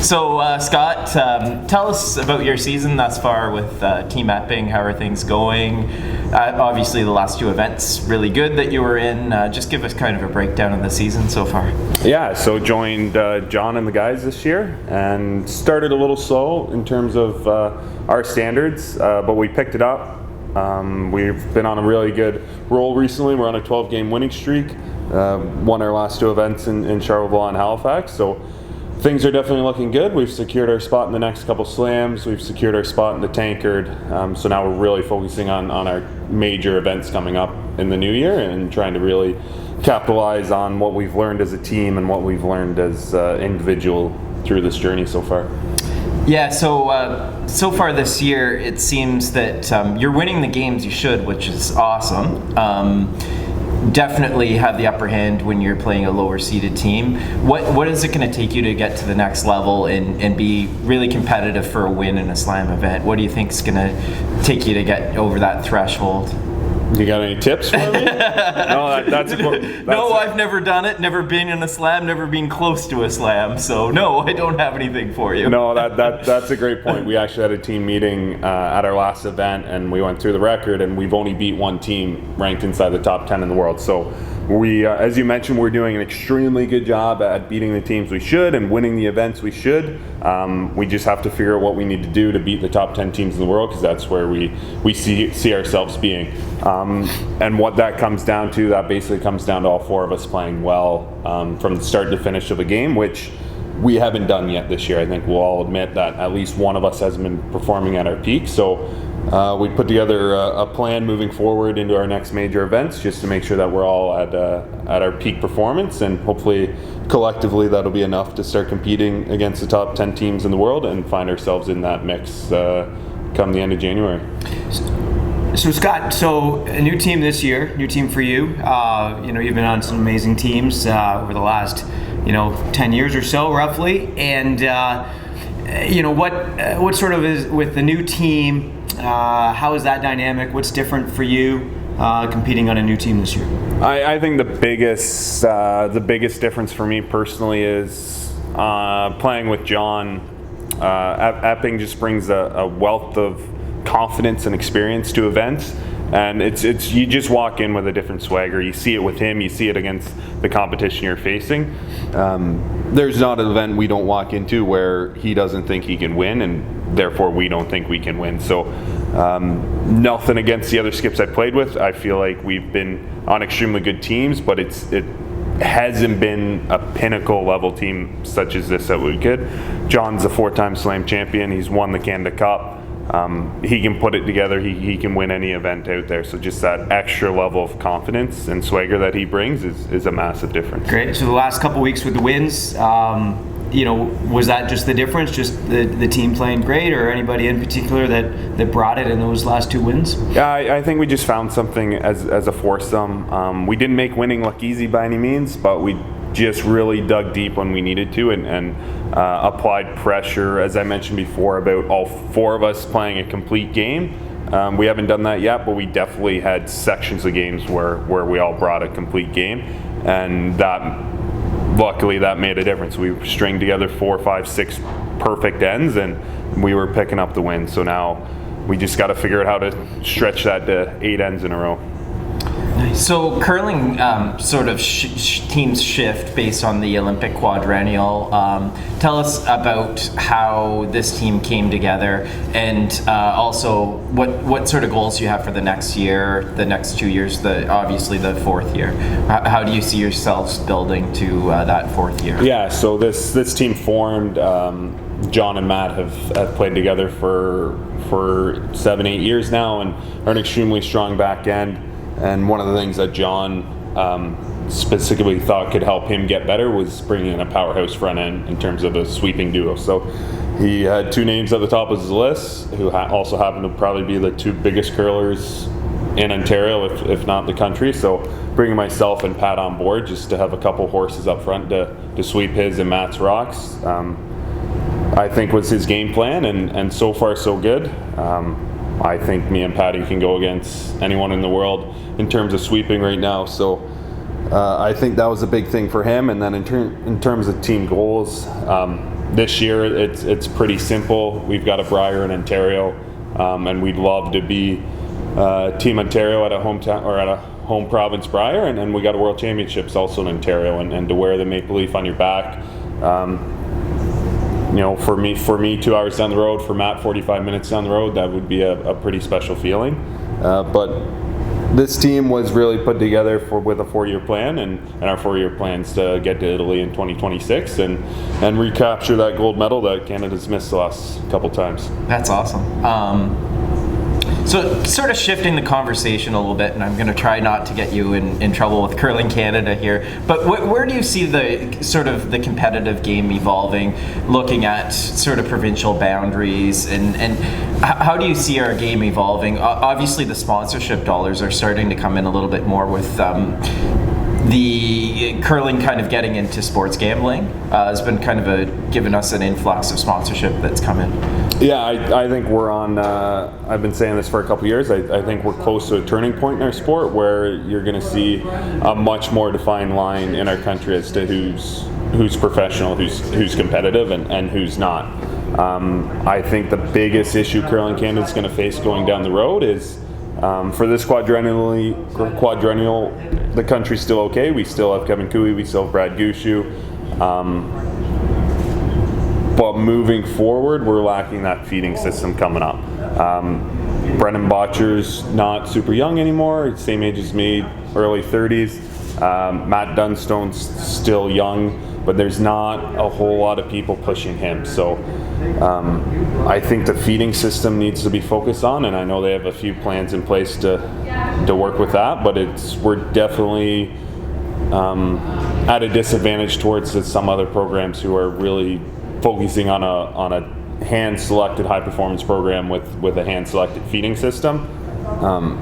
So, Scott, tell us about your season thus far with Team Epping. How are things going? Obviously, the last two events really good that you were in. Just give us kind of a breakdown of the season so far. Yeah, so joined John and the guys this year and started a little slow in terms of our standards, but we picked it up. We've been on a really good roll recently. We're on a 12-game winning streak. Won our last two events in Charlevoix and Halifax, so things are definitely looking good. We've secured our spot in the next couple slams. We've secured our spot in the tankard. So now we're really focusing on our major events coming up in the new year and trying to really capitalize on what we've learned as a team and what we've learned as individual through this journey so far. Yeah, so far this year, it seems that you're winning the games you should, which is awesome. Definitely have the upper hand when you're playing a lower seeded team. What is it going to take you to get to the next level and be really competitive for a win in a slam event? What do you think is going to take you to get over that threshold? You got any tips for me? No, I've never done it, never been in a slam, never been close to a slam, so no, I don't have anything for you. No, that's a great point. We actually had a team meeting at our last event, and we went through the record, and we've only beat one team ranked inside the top 10 in the world. So we, as you mentioned, we're doing an extremely good job at beating the teams we should and winning the events we should. We just have to figure out what we need to do to beat the top 10 teams in the world, because that's where we see ourselves being. And what that comes down to, that basically comes down to all four of us playing well from the start to finish of a game, which we haven't done yet this year. I think we'll all admit that at least one of us hasn't been performing at our peak. So we put together a plan moving forward into our next major events just to make sure that we're all at our peak performance, and hopefully collectively that'll be enough to start competing against the top 10 teams in the world and find ourselves in that mix come the end of January. So Scott, a new team this year, new team for you. You've been on some amazing teams over the last 10 years or so roughly, and what sort of is with the new team? How is that dynamic? What's different for you competing on a new team this year? I think the biggest difference for me personally is playing with John. Epping just brings a wealth of confidence and experience to events, and it's you just walk in with a different swagger. You see it with him, you see it against the competition you're facing. There's not an event we don't walk into where he doesn't think he can win, and therefore we don't think we can win. So nothing against the other skips I played with. I feel like we've been on extremely good teams, but it hasn't been a pinnacle level team such as this that we could. John's a 4-time slam champion. He's won the Canada Cup. He can put it together. He can win any event out there. So just that extra level of confidence and swagger that he brings is a massive difference. Great. So the last couple weeks with the wins, was that just the difference? Just the team playing great, or anybody in particular that brought it in those last two wins? Yeah, I think we just found something as a foursome. We didn't make winning look easy by any means, but we just really dug deep when we needed to and applied pressure, as I mentioned before, about all four of us playing a complete game. We haven't done that yet, but we definitely had sections of games where we all brought a complete game, and luckily that made a difference. We stringed together 4, 5, 6 perfect ends, and we were picking up the win. So now we just got to figure out how to stretch that to 8 ends in a row. So curling sort of teams shift based on the Olympic quadrennial. Tell us about how this team came together, and also what sort of goals you have for the next year, the next 2 years, obviously the fourth year. How do you see yourselves building to that fourth year? Yeah, so this team formed. John and Matt have played together for 7-8 years now and are an extremely strong back end. And one of the things that John specifically thought could help him get better was bringing in a powerhouse front end in terms of a sweeping duo. So he had 2 names at the top of his list who also happen to probably be the 2 biggest curlers in Ontario, if not the country. So bringing myself and Pat on board just to have a couple horses up front to sweep his and Matt's rocks, I think was his game plan, and so far so good. I think me and Patty can go against anyone in the world in terms of sweeping right now. So I think that was a big thing for him. And then in terms of team goals, This year, it's pretty simple. We've got a Brier in Ontario, and we'd love to be Team Ontario at a hometown or at a home province Brier, and we got a World Championships also in Ontario, and to wear the maple leaf on your back. For me, 2 hours down the road. For Matt, 45 minutes down the road. That would be a pretty special feeling. But this team was really put together with a 4-year plan, and our 4-year plans to get to Italy in 2026 and recapture that gold medal that Canada's missed the last couple times. That's awesome. So sort of shifting the conversation a little bit, and I'm going to try not to get you in trouble with Curling Canada here, but where do you see the competitive game evolving, looking at sort of provincial boundaries, and how do you see our game evolving? Obviously the sponsorship dollars are starting to come in a little bit more with the curling kind of getting into sports gambling has been kind of given us an influx of sponsorship that's come in. Yeah, I think we're on, I've been saying this for a couple of years, I think we're close to a turning point in our sport where you're going to see a much more defined line in our country as to who's professional, who's competitive, and who's not. I think the biggest issue Curling Canada's going to face going down the road is for this quadrennial, the country's still okay. We still have Kevin Cooey, we still have Brad Gushu. But moving forward, we're lacking that feeding system coming up. Brendan Botcher's not super young anymore, same age as me, early 30s. Matt Dunstone's still young, but there's not a whole lot of people pushing him. So I think the feeding system needs to be focused on, and I know they have a few plans in place to work with that, but we're definitely at a disadvantage towards some other programs who are really focusing on a hand-selected high-performance program with a hand-selected feeding system,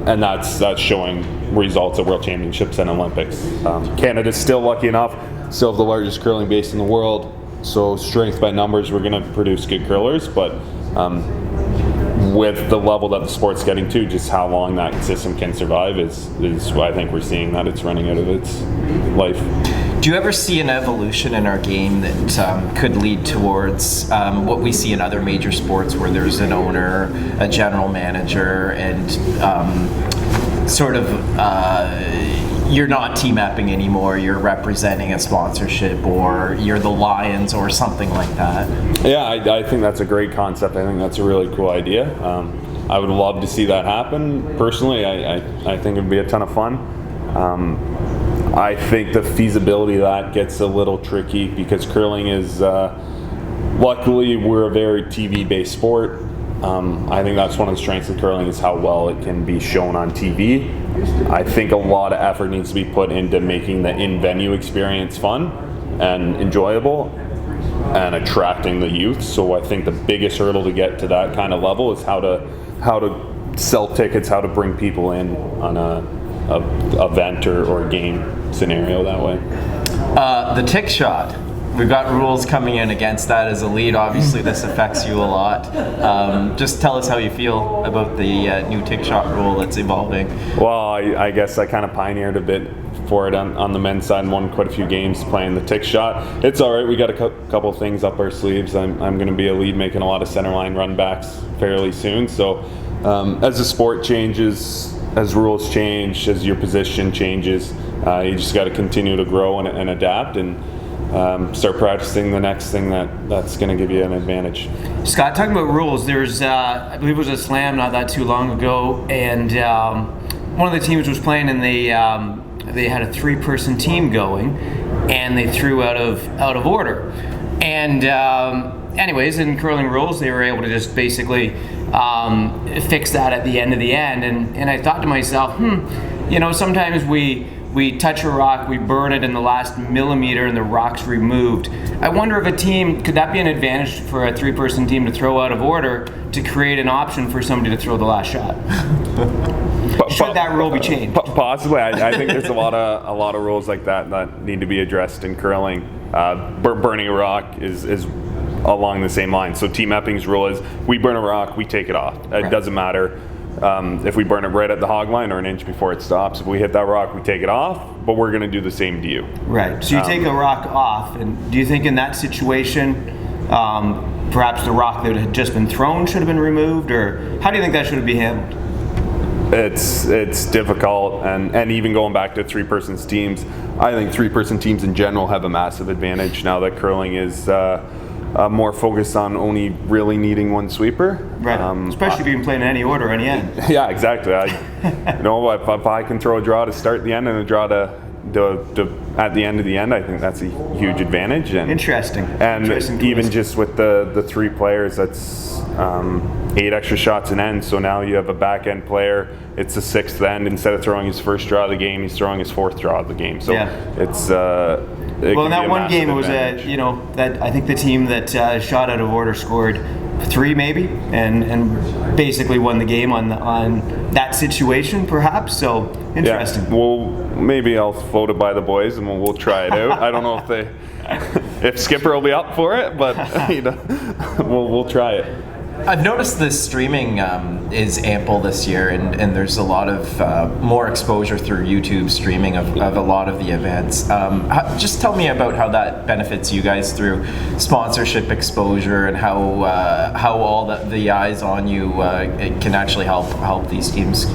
and that's showing results at World Championships and Olympics. Canada's still lucky enough, still have the largest curling base in the world, so strength by numbers, we're going to produce good curlers, but with the level that the sport's getting to, just how long that system can survive is I think we're seeing that it's running out of its life. Do you ever see an evolution in our game that could lead towards what we see in other major sports where there's an owner, a general manager, and you're not Team Epping anymore, you're representing a sponsorship, or you're the Lions or something like that? Yeah, I think that's a great concept. I think that's a really cool idea. I would love to see that happen. Personally, I think it would be a ton of fun. I think the feasibility of that gets a little tricky because curling is, luckily we're a very TV-based sport. I think that's one of the strengths of curling is how well it can be shown on TV. I think a lot of effort needs to be put into making the in-venue experience fun and enjoyable and attracting the youth. So I think the biggest hurdle to get to that kind of level is how to sell tickets, how to bring people in on a event or game scenario that way. The tick shot. We've got rules coming in against that as a lead. Obviously, this affects you a lot. Just tell us how you feel about the new tick shot rule that's evolving. Well, I guess I kind of pioneered a bit for it on the men's side and won quite a few games playing the tick shot. It's all right. We got a couple things up our sleeves. I'm going to be a lead making a lot of center line run backs fairly soon. So as the sport changes, as rules change, as your position changes, you just got to continue to grow and adapt and start practicing the next thing that's going to give you an advantage. Scott, talking about rules, there's I believe it was a slam not that too long ago, and one of the teams was playing, and they had a 3-person team going, and they threw out of order. And anyways, in curling rules, they were able to just basically fix that at the end of the end. And I thought to myself, sometimes we touch a rock, we burn it in the last millimeter, and the rock's removed. I wonder if could that be an advantage for a 3-person team to throw out of order to create an option for somebody to throw the last shot? Should that rule be changed? Possibly. I think there's a lot of rules like that need to be addressed in curling. Burning a rock is along the same line. So Team Epping's rule is we burn a rock, we take it off. It doesn't matter if we burn it right at the hog line or an inch before it stops. If we hit that rock, we take it off, but we're going to do the same to you. Right. So you take a rock off, and do you think in that situation Perhaps the rock that had just been thrown should have been removed, or how do you think that should be handled? It's difficult, and even going back to three-person teams, I think three-person teams in general have a massive advantage now that curling is more focused on only really needing one sweeper. Right. Especially if you can play in any order, any end. Yeah, exactly. If I can throw a draw to start the end and a draw to at the end of the end, I think that's a huge advantage. And, Interesting. And Interesting even twist. just with the three players, that's 8 extra shots an end. So now you have a back end player. It's the 6th end. Instead of throwing his first draw of the game, he's throwing his 4th draw of the game. So it's. Well, in that one game, it was that I think the team that shot out of order scored 3 maybe, and basically won the game on that situation, perhaps. So interesting. Yeah. Well, maybe I'll float it by the boys, and we'll try it out. I don't know if Skipper will be up for it, but we'll try it. I've noticed the streaming is ample this year, and there's a lot of more exposure through YouTube streaming of a lot of the events. Just tell me about how that benefits you guys through sponsorship exposure, and how all the eyes on you it can actually help these teams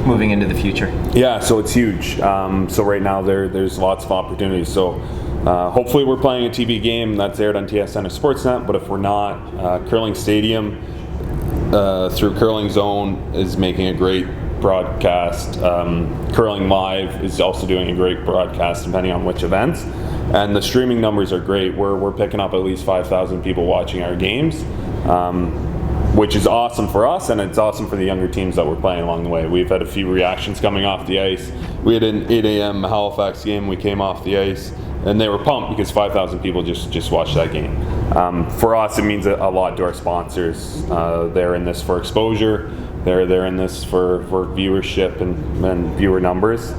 moving into the future. Yeah, so it's huge. So right now there's lots of opportunities. So. Hopefully we're playing a TV game that's aired on TSN or Sportsnet, but if we're not, Curling Stadium through Curling Zone is making a great broadcast. Curling Live is also doing a great broadcast depending on which events. And the streaming numbers are great. We're picking up at least 5,000 people watching our games, which is awesome for us, and it's awesome for the younger teams that we're playing along the way. We've had a few reactions coming off the ice. We had an 8 a.m. Halifax game. We came off the ice, and they were pumped because 5,000 people just watched that game. For us, it means a lot to our sponsors. They're in this for exposure. They're in this for viewership and viewer numbers.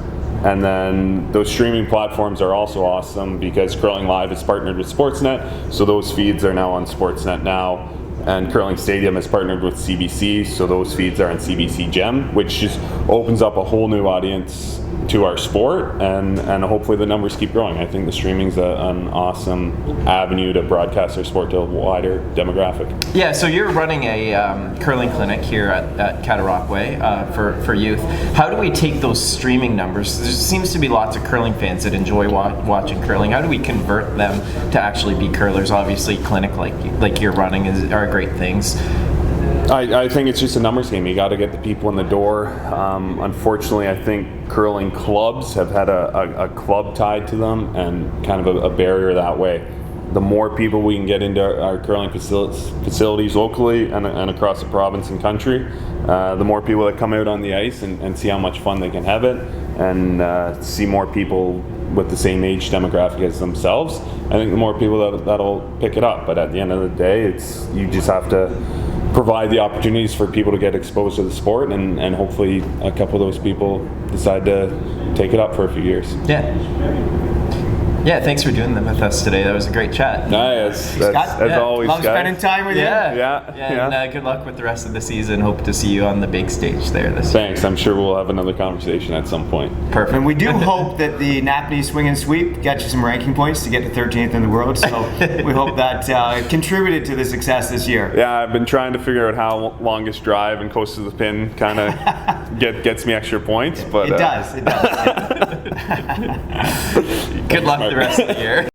And then those streaming platforms are also awesome because Curling Live is partnered with Sportsnet, so those feeds are now on Sportsnet now. And Curling Stadium is partnered with CBC, so those feeds are on CBC Gem, which just opens up a whole new audience to our sport, and hopefully the numbers keep growing. I think the streaming's an awesome avenue to broadcast our sport to a wider demographic. Yeah, so you're running a curling clinic here at Cataraqui for youth. How do we take those streaming numbers? There seems to be lots of curling fans that enjoy watching curling. How do we convert them to actually be curlers? Obviously, clinic like you're running are great things. I think it's just a numbers game. You got to get the people in the door. Unfortunately, I think curling clubs have had a club tied to them and kind of a barrier that way. The more people we can get into our curling facilities locally and across the province and country, the more people that come out on the ice and see how much fun they can have it, and see more people with the same age demographic as themselves. I think the more people that'll pick it up. But at the end of the day, you just have to provide the opportunities for people to get exposed to the sport, and hopefully a couple of those people decide to take it up for a few years. Yeah, thanks for doing them with us today. That was a great chat. Nice. As always, love spending time with you. And good luck with the rest of the season. Hope to see you on the big stage there this year. Thanks. I'm sure we'll have another conversation at some point. Perfect. And we do hope that the Napanee Swing and Sweep got you some ranking points to get to 13th in the world. So we hope that contributed to the success this year. Yeah, I've been trying to figure out how longest drive and close to the pin kind of gets me extra points. But It does. Good luck the rest of the year.